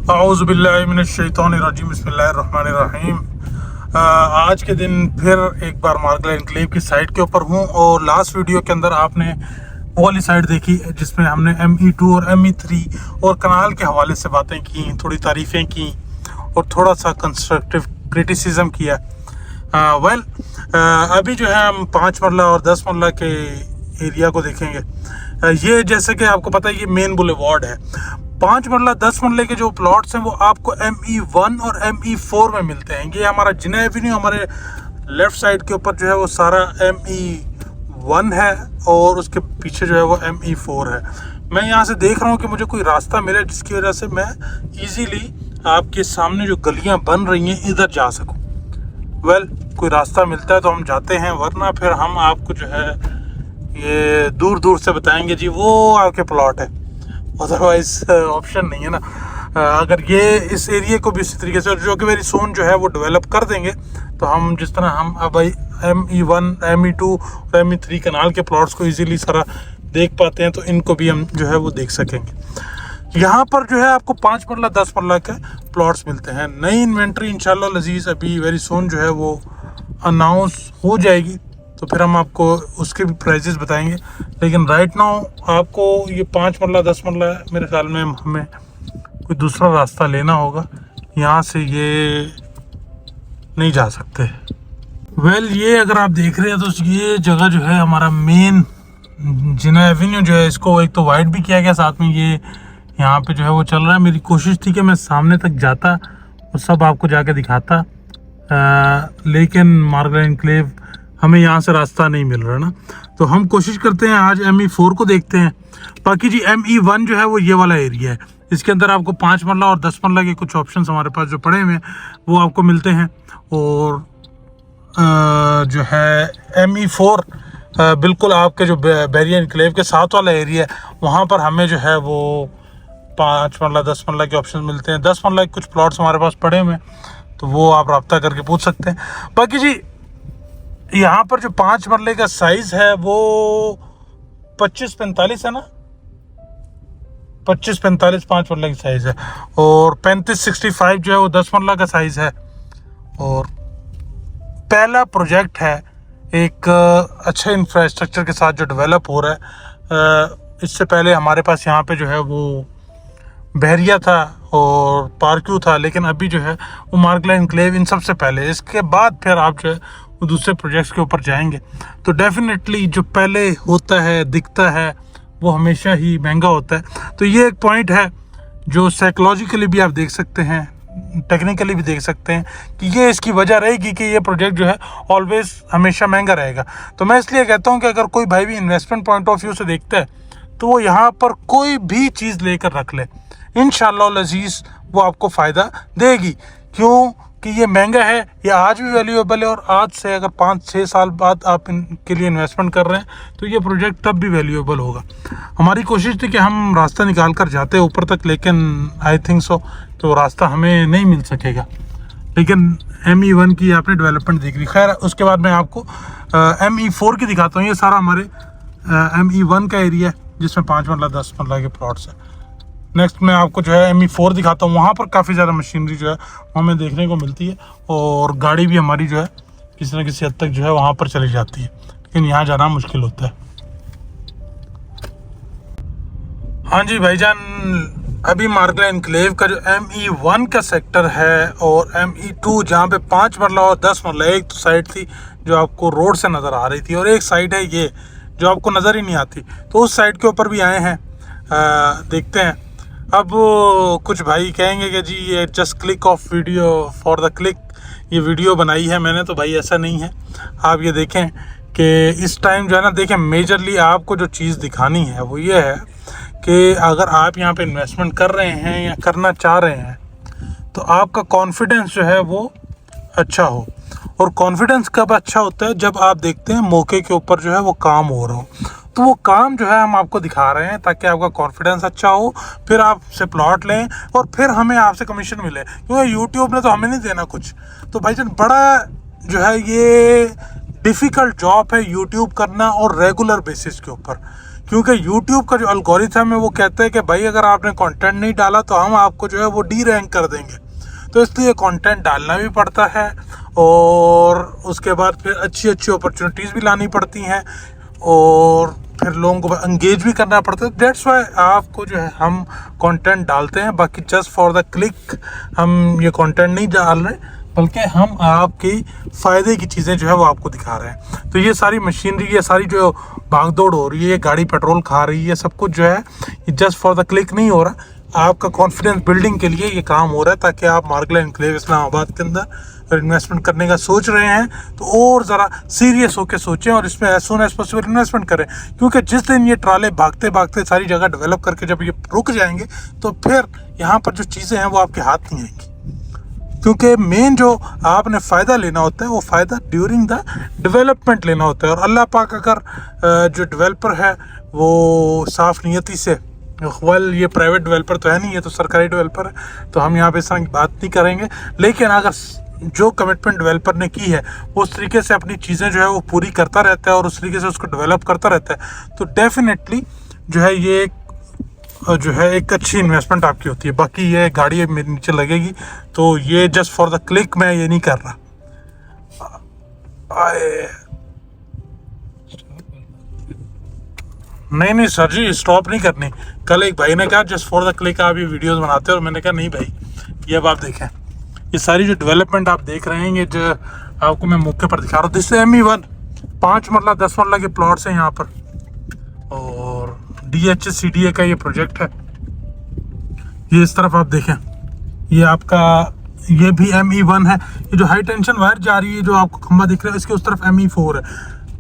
औज़ुबिल्लाहिमिनश्शैतानिर्रजीम बिस्मिल्लाहिर्रहमानिर्रहीम। आज के दिन फिर एक बार मार्गला एनक्लेव की साइट के ऊपर हूँ और लास्ट वीडियो के अंदर आपने वो वाली साइट देखी जिसमें हमने ME2 और ME3 और कनाल के हवाले से बातें की, थोड़ी तारीफ़ें की और थोड़ा सा कंस्ट्रक्टिव क्रिटिसिज्म किया। अभी जो है हम 5 मरला और 10 मरला के एरिया को देखेंगे। ये जैसे कि आपको पता है ये मेन बुलेवार्ड है। 5 मरला 10 मरले के जो प्लॉट्स हैं वो आपको ME1 और ME4 में मिलते हैं। ये हमारा जिना एवेन्यू हमारे लेफ्ट साइड के ऊपर जो है वो सारा ME1 है और उसके पीछे जो है वो ME4 है। मैं यहाँ से देख रहा हूँ कि मुझे कोई रास्ता मिले जिसकी वजह से मैं इजीली आपके सामने जो गलियाँ बन रही हैं इधर जा सकूँ। कोई रास्ता मिलता है तो हम जाते हैं, वरना फिर हम आपको जो है ये दूर दूर से बताएंगे जी वो आपके प्लॉट है, अदरवाइज ऑप्शन नहीं है ना। अगर ये इस एरिया को भी इसी तरीके से जो कि वेरी सोन जो है वो डेवलप कर देंगे तो हम जिस तरह हम अब ME1 ME2 और ME3 कनाल के प्लॉट्स को इजीली सारा देख पाते हैं तो इनको भी हम जो है वो देख सकेंगे। यहाँ पर जो है आपको 5 मरला 10 मरला के प्लॉट्स मिलते हैं। नई इन्वेंट्री इंशाल्लाह लजीज अभी वेरी सोन जो है वो अनाउंस हो जाएगी तो फिर हम आपको उसके भी प्राइजेस बताएंगे। लेकिन राइट नाउ आपको ये 5 मरला 10 मरला मेरे ख्याल में हमें कोई दूसरा रास्ता लेना होगा, यहाँ से ये नहीं जा सकते। ये अगर आप देख रहे हैं तो ये जगह जो है हमारा मेन जिना एवेन्यू जो है, इसको एक तो वाइड भी किया गया, साथ में ये यहाँ पे जो है वो चल रहा है। मेरी कोशिश थी कि मैं सामने तक जाता और सब आपको जाके दिखाता, लेकिन मार्गला एनक्लेव हमें यहाँ से रास्ता नहीं मिल रहा ना, तो हम कोशिश करते हैं आज ME4 को देखते हैं। बाकी जी ME1 जो है वो ये वाला एरिया है, इसके अंदर आपको 5 मरला और 10 मरला के कुछ ऑप्शंस हमारे पास जो पड़े हुए हैं वो आपको मिलते हैं। और जो है ME4 बिल्कुल आपके जो बैरियर एनक्लेव के साथ वाला एरिया है वहाँ पर हमें जो है वो 5 मरला 10 मरला के ऑप्शन मिलते हैं। 10 मरला के कुछ प्लॉट्स हमारे पास पड़े हुए हैं तो वो आप रब्ता करके पूछ सकते हैं। बाकी जी यहाँ पर जो 5 मरले का साइज है वो 25-45 है ना, 25-45 5 मरले की साइज है और 35-65 जो है वो 10 मरला का साइज है। और पहला प्रोजेक्ट है एक अच्छे इंफ्रास्ट्रक्चर के साथ जो डेवलप हो रहा है। इससे पहले हमारे पास यहाँ पे जो है वो बहरिया था और पार्क्यू था, लेकिन अभी जो है वो मार्गला एनक्लेव इन सबसे पहले, इसके बाद फिर आप जो है वो दूसरे प्रोजेक्ट्स के ऊपर जाएंगे तो डेफिनेटली जो पहले होता है दिखता है वो हमेशा ही महंगा होता है। तो ये एक पॉइंट है जो साइकोलॉजिकली भी आप देख सकते हैं, टेक्निकली भी देख सकते हैं कि ये इसकी वजह रहेगी कि ये प्रोजेक्ट जो है ऑलवेज हमेशा महंगा रहेगा। तो मैं इसलिए कहता हूँ कि अगर कोई भाई भी इन्वेस्टमेंट पॉइंट ऑफ व्यू से देखता है तो वो यहाँ पर कोई भी चीज़ लेकर रख ले, इंशाअल्लाह लजीज वो आपको फ़ायदा देगी। क्यों कि ये महंगा है, ये आज भी वैल्यूएबल है और आज से अगर 5-6 साल बाद आप इनके लिए इन्वेस्टमेंट कर रहे हैं तो ये प्रोजेक्ट तब भी वैल्यूएबल होगा। हमारी कोशिश थी कि हम रास्ता निकाल कर जाते ऊपर तक, लेकिन आई थिंक सो कि वो रास्ता हमें नहीं मिल सकेगा। लेकिन ME1 की आपने डेवलपमेंट देख ली। खैर उसके बाद मैं आपको ME4 की दिखाता हूँ। ये सारा हमारे ME1 का एरिया है जिसमें 5 मरला 10 मरला के प्लॉट्स है। नेक्स्ट मैं आपको जो है ME4 दिखाता हूँ। वहाँ पर काफ़ी ज़्यादा मशीनरी जो है हमें देखने को मिलती है और गाड़ी भी हमारी जो है किसी न किसी हद तक जो है वहाँ पर चली जाती है, लेकिन यहाँ जाना मुश्किल होता है। हाँ जी भाईजान, अभी मार्गला एनक्लेव का जो ME1 का सेक्टर है और ME2 जहाँ पे 5 मरला और 10 मरला, एक तो साइड थी जो आपको रोड से नज़र आ रही थी और एक साइड है ये जो आपको नज़र ही नहीं आती, तो उस साइड के ऊपर भी आए हैं। देखते हैं। अब कुछ भाई कहेंगे कि जी ये just click of video for the click, ये वीडियो बनाई है मैंने, तो भाई ऐसा नहीं है। आप ये देखें कि इस टाइम जो है ना, देखें मेजरली आपको जो चीज़ दिखानी है वो ये है कि अगर आप यहाँ पे इन्वेस्टमेंट कर रहे हैं या करना चाह रहे हैं तो आपका कॉन्फिडेंस जो है वो अच्छा हो। और कॉन्फिडेंस कब अच्छा होता है, जब आप देखते हैं मौके के ऊपर जो है वो काम हो रहा हो। तो वो काम जो है हम आपको दिखा रहे हैं ताकि आपका कॉन्फिडेंस अच्छा हो, फिर आपसे प्लॉट लें और फिर हमें आपसे कमीशन मिले, क्योंकि यूट्यूब ने तो हमें नहीं देना कुछ। तो भाईजान बड़ा जो है ये डिफ़िकल्ट जॉब है यूट्यूब करना और रेगुलर बेसिस के ऊपर, क्योंकि YouTube का जो एल्गोरिथम है वो कहता है कि भाई अगर आपने कंटेंट नहीं डाला तो हम आपको जो है वो डी रैंक कर देंगे। तो इसलिए कंटेंट डालना भी पड़ता है और उसके बाद फिर अच्छी अच्छी अपॉर्चुनिटीज़ भी लानी पड़ती हैं और फिर लोगों को एंगेज भी करना पड़ता है। दैट्स वाई आपको जो है हम कंटेंट डालते हैं, बाकी जस्ट फॉर द क्लिक हम ये कंटेंट नहीं डाल रहे, बल्कि हम आपकी फ़ायदे की चीज़ें जो है वो आपको दिखा रहे हैं। तो ये सारी मशीनरी, ये सारी जो भागदौड़ हो रही है, ये गाड़ी पेट्रोल खा रही है, सब कुछ जो है ये जस्ट फॉर द क्लिक नहीं हो रहा, आपका कॉन्फिडेंस बिल्डिंग के लिए ये काम हो रहा है, ताकि आप मार्गला एनक्लेव इस्लामाबाद के अंदर इन्वेस्टमेंट करने का सोच रहे हैं तो और ज़रा सीरियस होकर सोचें और इसमें as soon as possible investment करें। क्योंकि जिस दिन ये ट्राले भागते भागते सारी जगह डेवलप करके जब ये रुक जाएंगे तो फिर यहाँ पर जो चीज़ें हैं वो आपके हाथ नहीं आएंगी। क्योंकि मेन जो आपने फ़ायदा लेना होता है वो फ़ायदा ड्यूरिंग द डेवलपमेंट लेना होता है। और अल्लाह पाक अगर जो डेवलपर है वो साफ़ नीयती से, वेल ये प्राइवेट डेवलपर तो है नहीं, ये तो सरकारी डेवलपर है, तो हम यहाँ पे इस तरह की बात नहीं करेंगे, लेकिन अगर जो कमिटमेंट डेवलपर ने की है वो उस तरीके से अपनी चीज़ें जो है वो पूरी करता रहता है और उस तरीके से उसको डेवलप करता रहता है, तो डेफिनेटली जो है ये जो है एक अच्छी इन्वेस्टमेंट आपकी होती है। बाकी ये गाड़ी मेरे नीचे लगेगी तो ये जस्ट फॉर द क्लिक मैं ये नहीं कर रहा। नहीं सर जी, स्टॉप नहीं करनी। कल एक भाई ने कहा जस्ट फॉर द क्लिक आप ये वीडियोस बनाते हो, और मैंने कहा नहीं भाई, ये अब आप देखें, ये सारी जो डेवलपमेंट आप देख रहे हैं, ये जो आपको मैं मौके पर दिखा रहा हूँ, दिस ME1 5 मरला 10 मरला के प्लॉट्स हैं यहाँ पर, और DHCDA का ये प्रोजेक्ट है। ये इस तरफ आप देखें, ये आपका ये भी ME1 है। ये जो हाई टेंशन वायर जा रही है, जो आपको खंबा दिख रहा है, इसके उस तरफ ME4 है।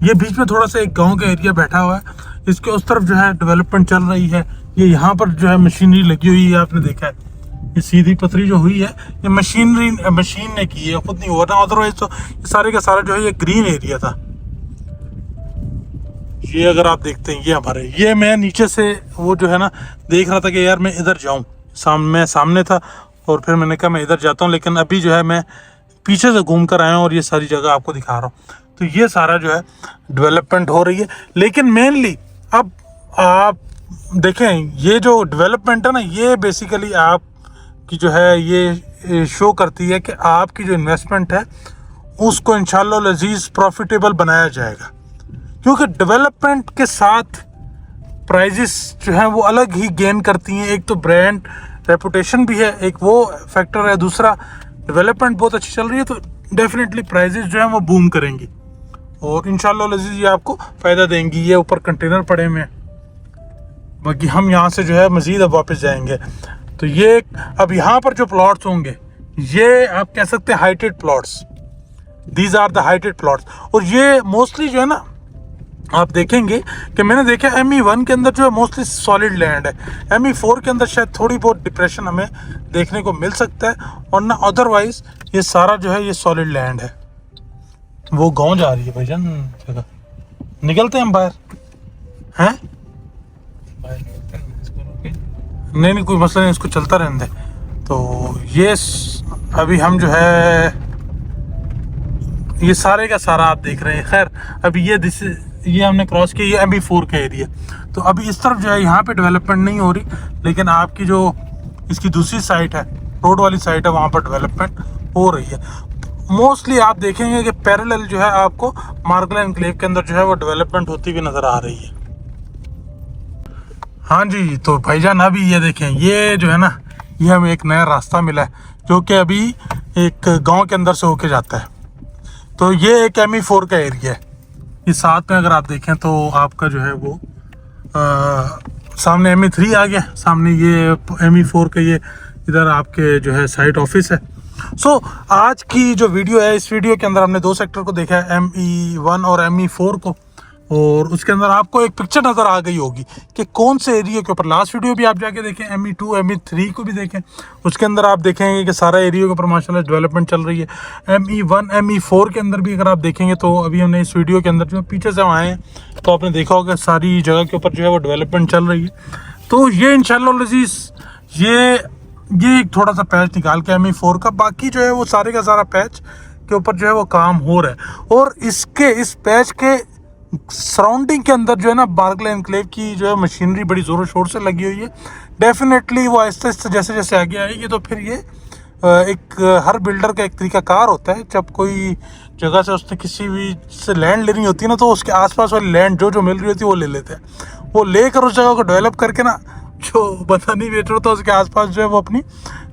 ये बीच में थोड़ा सा एक गांव का एरिया बैठा हुआ है, इसके उस तरफ जो है डेवलपमेंट चल रही है। ये यहाँ पर जो है मशीनरी लगी हुई है, आपने देखा है, ये सीधी पथरी जो हुई है ये मशीन ने की है, खुद नहीं हुआ ना, अदरवाइज तो ये सारे का सारा जो है ये ग्रीन एरिया था। ये अगर आप देखते हैं, ये हमारे, ये मैं नीचे से वो जो है ना देख रहा था कि यार मैं इधर जाऊं, मैं सामने था और फिर मैंने कहा मैं इधर जाता हूं, लेकिन अभी जो है मैं पीछे से घूम कर आया हूं और ये सारी जगह आपको दिखा रहा हूं। तो ये सारा जो है डेवलपमेंट हो रही है, लेकिन मेनली अब आप देखें, ये जो डेवलपमेंट है ना, ये बेसिकली आप की जो है ये शो करती है कि आपकी जो इन्वेस्टमेंट है उसको इंशाअल्लाह अजीज प्रॉफिटेबल बनाया जाएगा। क्योंकि डेवलपमेंट के साथ प्राइजेस जो है वो अलग ही गेन करती हैं। एक तो ब्रांड रेपुटेशन भी है, एक वो फैक्टर है, दूसरा डेवलपमेंट बहुत अच्छी चल रही है तो डेफिनेटली प्राइजेस जो है वो बूम करेंगी और इंशाअल्लाह अजीज ये आपको फ़ायदा देंगी। ये ऊपर कंटेनर पड़े हुए हैं, बाकी हम यहाँ से जो है मज़ीद अब वापस जाएंगे। तो ये अब यहाँ पर जो प्लॉट्स होंगे ये आप कह सकते हैं heighted plots, these are the heighted plots. और ये मोस्टली जो है ना आप देखेंगे कि मैंने देखा ME1 के अंदर जो है मोस्टली सॉलिड लैंड है, ME4 के अंदर शायद थोड़ी बहुत डिप्रेशन हमें देखने को मिल सकता है, और ना अदरवाइज ये सारा जो है ये सॉलिड लैंड है। वो गांव जा रही है भाईजान जगह, निकलते हैं हम बाहर हैं, नहीं कोई मसला नहीं, इसको चलता रहने दे। तो ये अभी हम जो है ये सारे का सारा आप देख रहे हैं। खैर अभी ये हमने क्रॉस किया, ये ME4 का एरिया, तो अभी इस तरफ जो है यहाँ पे डेवलपमेंट नहीं हो रही, लेकिन आपकी जो इसकी दूसरी साइड है, रोड वाली साइड है, वहाँ पर डेवलपमेंट हो रही है। मोस्टली आप देखेंगे कि पैरेलल जो है आपको मार्गला एनक्लेव के अंदर जो है वो डेवलपमेंट होती हुई नज़र आ रही है। हाँ जी, तो भाईजान अभी ये देखें, ये जो है ना ये हमें एक नया रास्ता मिला है जो कि अभी एक गांव के अंदर से होके जाता है। तो ये एक ME4 का एरिया है, ये साथ में अगर आप देखें तो आपका जो है वो सामने ME3 आ गया, सामने ये ME4 का ये इधर आपके जो है साइट ऑफिस है। सो आज की जो वीडियो है, इस वीडियो के अंदर हमने दो सेक्टर को देखा है, ME1 और ME4 को, और उसके अंदर आपको एक पिक्चर नज़र आ गई होगी कि कौन से एरिया के ऊपर। लास्ट वीडियो भी आप जाके देखें, ME2 ME3 को भी देखें, उसके अंदर आप देखेंगे कि सारा एरिया के ऊपर माशाल्लाह डेवलपमेंट चल रही है। ME1 ME4 के अंदर भी अगर आप देखेंगे तो अभी हमने इस वीडियो के अंदर जो पीछे से आए हैं तो आपने देखा होगा सारी जगह के ऊपर जो है वो डेवलपमेंट चल रही है। तो ये इंशाअल्लाह अज़ीज़ ये एक थोड़ा सा पैच निकाल के ME4 का, बाकी जो है वो सारे का सारा पैच के ऊपर जो है वो काम हो रहा है। और इस पैच के सराउंडिंग के अंदर जो है ना बार्कले एनक्लेव की जो है मशीनरी बड़ी ज़ोरों शोर से लगी हुई है। डेफिनेटली वो आहिस्ते आहिस्ते जैसे जैसे आगे आएगी तो फिर ये एक हर बिल्डर का एक तरीकाकार होता है। जब कोई जगह से उसने किसी भी से लैंड लेनी होती है ना, तो उसके आसपास वाली लैंड जो जो मिल रही होती है वो ले लेते हैं। वो लेकर उस जगह को डेवलप करके ना, जो बंदा नहीं बेच रहा होता उसके आसपास जो है वो अपनी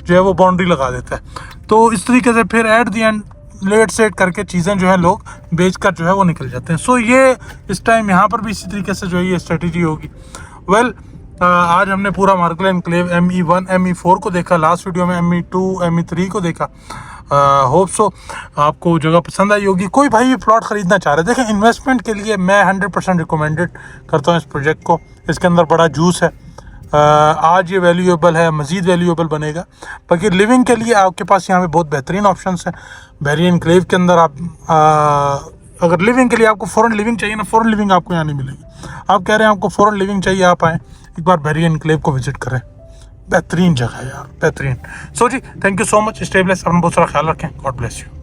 जो है वो बाउंड्री लगा देता है। तो इस तरीके से फिर at the and let set करके चीज़ें जो है लोग बेच कर जो है वो निकल जाते हैं। सो ये इस टाइम यहाँ पर भी इसी तरीके से जो है ये स्ट्रेटजी होगी। वेल आज हमने पूरा बार्कले एनक्लेव ME1 ME4 को देखा, लास्ट वीडियो में ME2 ME3 को देखा। होप सो आपको जगह पसंद आई होगी। कोई भाई भी प्लॉट ख़रीदना चाह रहे हैं, देखें इन्वेस्टमेंट के लिए मैं 100% रिकमेंडेड करता हूँ इस प्रोजेक्ट को। इसके अंदर बड़ा जूस है। आज ये वैल्यूएबल है, मज़ीद वैल्यूएबल बनेगा। बाकी लिविंग के लिए आपके पास यहाँ पे बहुत बेहतरीन ऑप्शंस हैं। बैरियर एनक्लेव के अंदर आप अगर लिविंग के लिए आपको फॉरेन लिविंग चाहिए ना, फॉरेन लिविंग आपको यहाँ नहीं मिलेगी। आप कह रहे हैं आपको फॉरेन लिविंग चाहिए, आप आएँ एक बार बैरियर एनक्लेव को विजिट करें। बेहतरीन जगह है यार, बेहतरीन। सो जी, thank you so much. Stay bless, अपना बहुत सारा ख्याल रखें। God bless you.